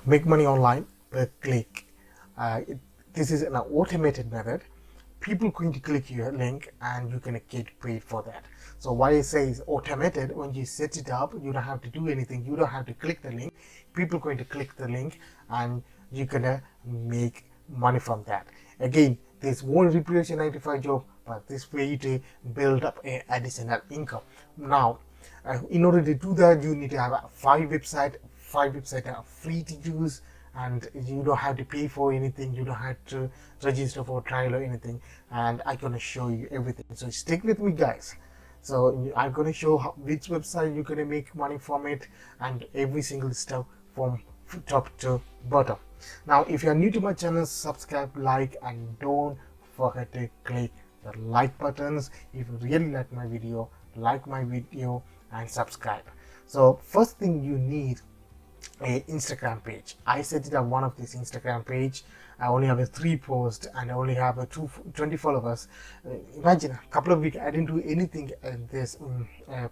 make money online per click. This is an automated method. People going to click your link and you're going to get paid for that. So why I say it's automated, when you set it up, you don't have to do anything. You don't have to click the link. People going to click the link and you're going to make money from that. Again, this won't replace your 9 to 5 job, but this way to build up an additional income. Now, in order to do that, you need to have a 5 websites. 5 websites are free to use, and you don't have to pay for anything. You don't have to register for a trial or anything, and I'm gonna show you everything. So stick with me, guys. So I'm gonna show which website you're gonna make money from it, and every single step from top to bottom. Now, if you're new to my channel, subscribe, like, and don't forget to click the like buttons. If you really like my video, like my video and subscribe. So first thing you need a Instagram page. I set it up one of this Instagram page. I only have a 3 posts and I only have a 20 followers. Imagine a couple of weeks I didn't do anything in this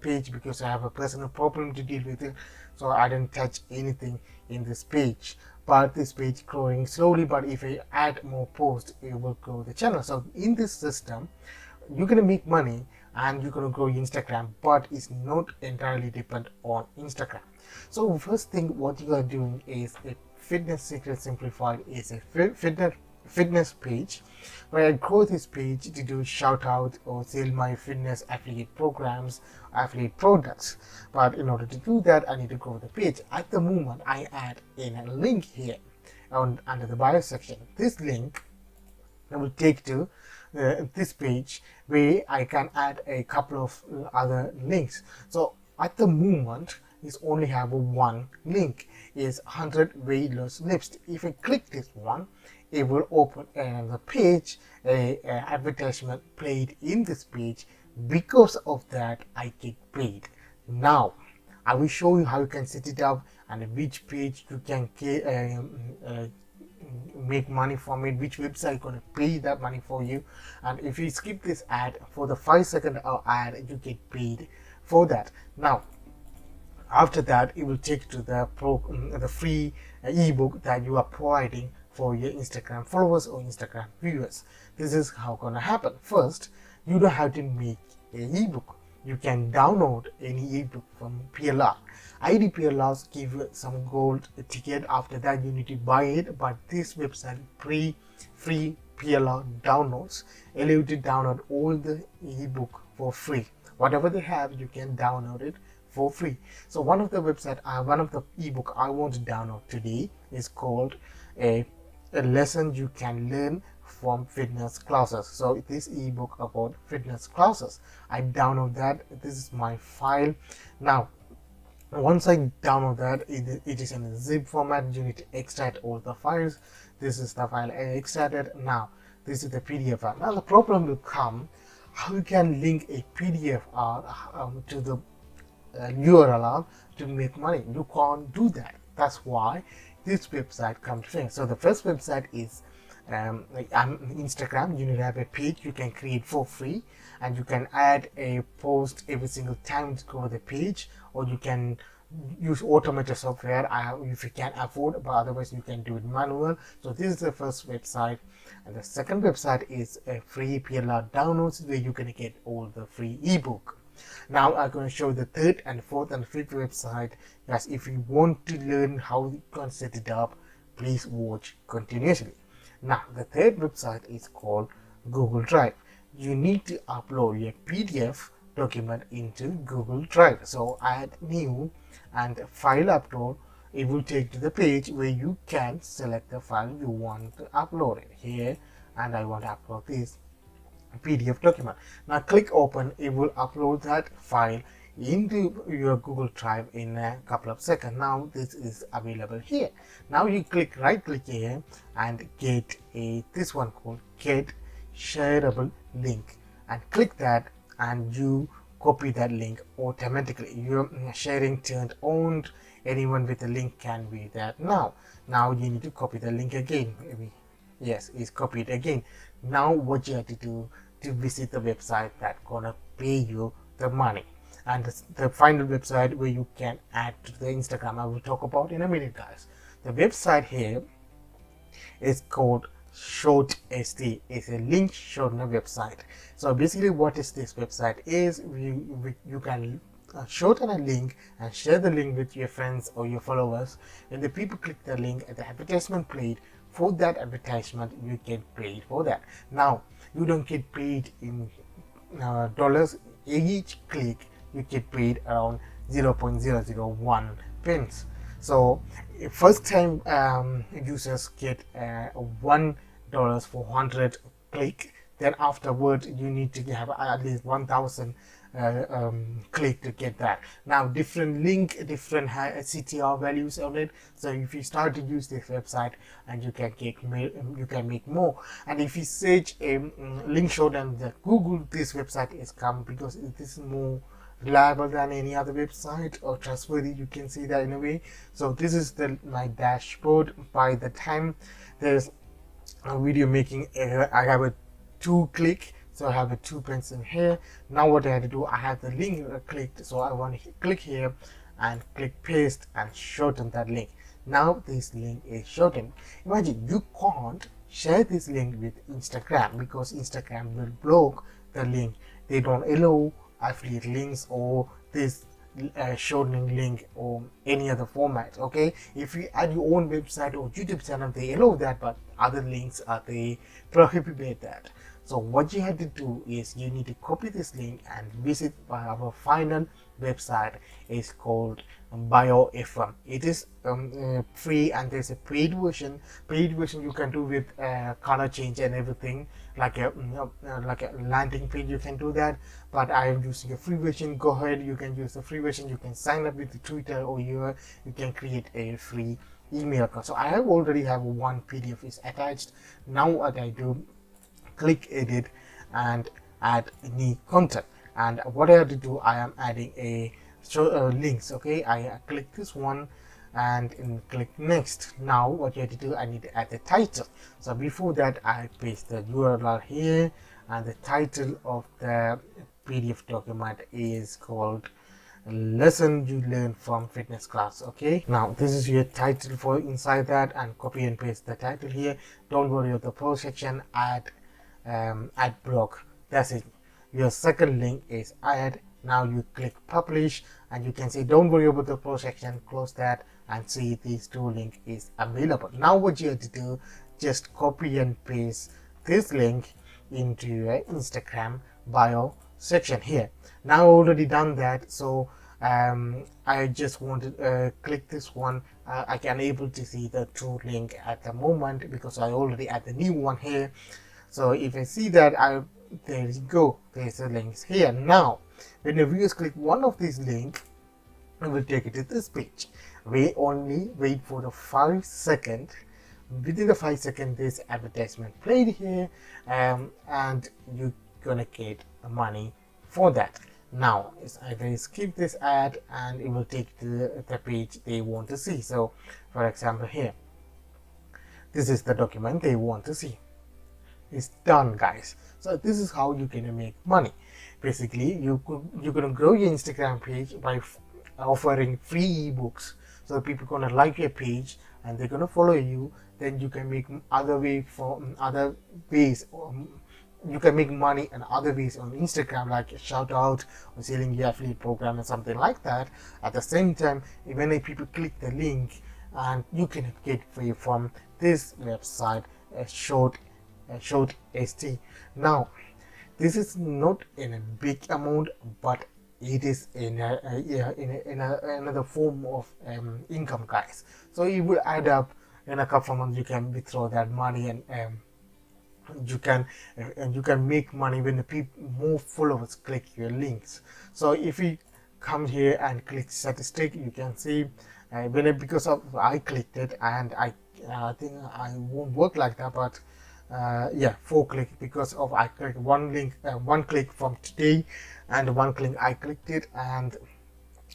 page because I have a personal problem to deal with it, so I didn't touch anything in this page. But this page growing slowly, but if I add more posts, it will grow the channel. So in this system, you're gonna make money and you're gonna grow Instagram, but it's not entirely dependent on Instagram. So first thing what you are doing is a Fitness Secret Simplified is a fitness page where I grow this page to do shout out or sell my fitness affiliate programs, affiliate products. But in order to do that, I need to grow the page. At the moment, I add in a link here under the bio section. This link will take to this page where I can add a couple of other links. So at the moment, is only have one link, is 100 weight loss lifts. If I click this one, it will open another page, a advertisement played in this page. Because of that, I get paid. Now I will show you how you can set it up and which page you can make money from it, which website going to pay that money for you. And if you skip this ad for the 5-second ad, you get paid for that. Now after that, it will take to the free ebook that you are providing for your Instagram followers or Instagram viewers. This is how gonna happen. First, you don't have to make an ebook. You can download any ebook from PLR. ID PLRs give you some gold ticket. After that, you need to buy it. But this website free PLR downloads allow you to download all the ebook for free. Whatever they have, you can download it for free. So one of the ebook I want to download today is called a lesson you can learn from fitness classes. So this ebook about fitness classes, I download that. This is my file. Now once I download that, it is in a zip format. You need to extract all the files. This is the file I extracted. Now this is the PDF file. Now the problem will come, how you can link a PDF to the URL to make money. You can't do that. That's why this website comes in. So the first website is Instagram. You need to have a page you can create for free, and you can add a post every single time to grow the page, or you can use automated software if you can afford, but otherwise you can do it manual. So this is the first website, and the second website is a free PLR downloads where you can get all the free ebook. Now I'm going to show the third and fourth and fifth website. Guys, if you want to learn how you can set it up, please watch continuously. Now the third website is called Google Drive. You need to upload your PDF document into Google Drive. So add new and file upload. It will take to the page where you can select the file you want to upload it here, and I want to upload this PDF document. Now click open. It will upload that file into your Google Drive in a couple of seconds. Now this is available here. Now you right click here and get this one called get shareable link, and click that and you copy that link automatically. Your sharing turned on. Anyone with a link can be that. Now you need to copy the link again. Yes, it's copied again. Now what you have to do to visit the website that gonna pay you the money, and the final website where you can add to the Instagram I will talk about in a minute, guys. the website here is called shorte.st. It's a link shortener website. So basically what is this website is, you can shorten a link and share the link with your friends or your followers. When the people click the link and the advertisement played, for that advertisement you get paid for that. Now you don't get paid in dollars each click, you get paid around 0.001 pence. So first time users get $1 for 100 click, then afterward you need to have at least 1000 click to get that. Now different link, different CTR values on it. So if you start to use this website, and you can make more. And if you search a link short and the Google, this website is come because it is more reliable than any other website or trustworthy. You can see that in a way. So this is my dashboard. By the time there's a video making, I have a 2 click. So I have a 2 pence in here. Now what I have to do, I have the link clicked, so I want to click here and click paste and shorten that link. Now this link is shortened. Imagine you can't share this link with Instagram because Instagram will block the link. They don't allow affiliate links or this shortening link or any other format. Okay, if you add your own website or YouTube channel, they allow that, but other links they prohibit that. So what you have to do is you need to copy this link and visit our final website. Is called BEFREELIFE. It is free, and there's a paid version. You can do with color change and everything, like a landing page. You can do that, but I am using a free version. Go ahead, you can use the free version. You can sign up with Twitter, or you can create a free email account. So I already have one PDF is attached. Now what I do, click edit and add new content. And what I have to do, I am adding a links. Okay, I click this one and click next. Now what you have to do, I need to add the title. So before that, I paste the URL here, and the title of the PDF document is called lesson you learn from fitness class. Okay, now this is your title for inside that, and copy and paste the title here. Don't worry about the pro section, add block. That's it. Your second link is add. Now you click publish, and you can say don't worry about the pro section, close that, and see these 2 link is available. Now what you have to do, just copy and paste this link into your Instagram bio section here. Now already done that, so I just want to click this one. I can able to see the 2 link at the moment because I already add the new one here. So if I see that, there you go, there's the links here. Now when the viewers click one of these links, it will take it to this page. We only wait for the 5 seconds. Within the 5 seconds, this advertisement played here, and you're gonna get money for that. Now I skip this ad, and it will take to the page they want to see. So for example here, this is the document they want to see. It's done, guys. So this is how you can make money. Basically, you're gonna grow your Instagram page by offering free ebooks. So people gonna like your page and they're gonna follow you. Then you can make other ways. You can make money in other ways on Instagram, like a shout out or selling your affiliate program or something like that. At the same time, when people click the link, and you can get free from this website, shorte.st. Now this is not in a big amount, but it is in another form of income, guys. So it will add up. In a couple of months you can withdraw that money, and you can make money when the more followers click your links. So if you come here and click statistic, you can see because I clicked it, and I think I won't work like that, but 4 click because of I clicked one click from today, and 1 click I clicked it, and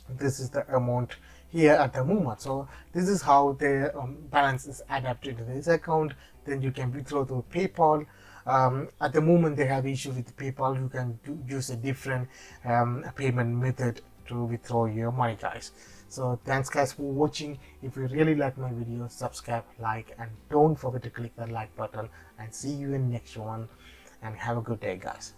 this is the amount here at the moment. So this is how the balance is adapted to this account. Then you can withdraw through PayPal. At the moment they have issue with PayPal. You can use a different payment method to withdraw your money, guys. So thanks guys for watching. If you really like my video, subscribe, like, and don't forget to click that like button, and see you in next one, and have a good day guys.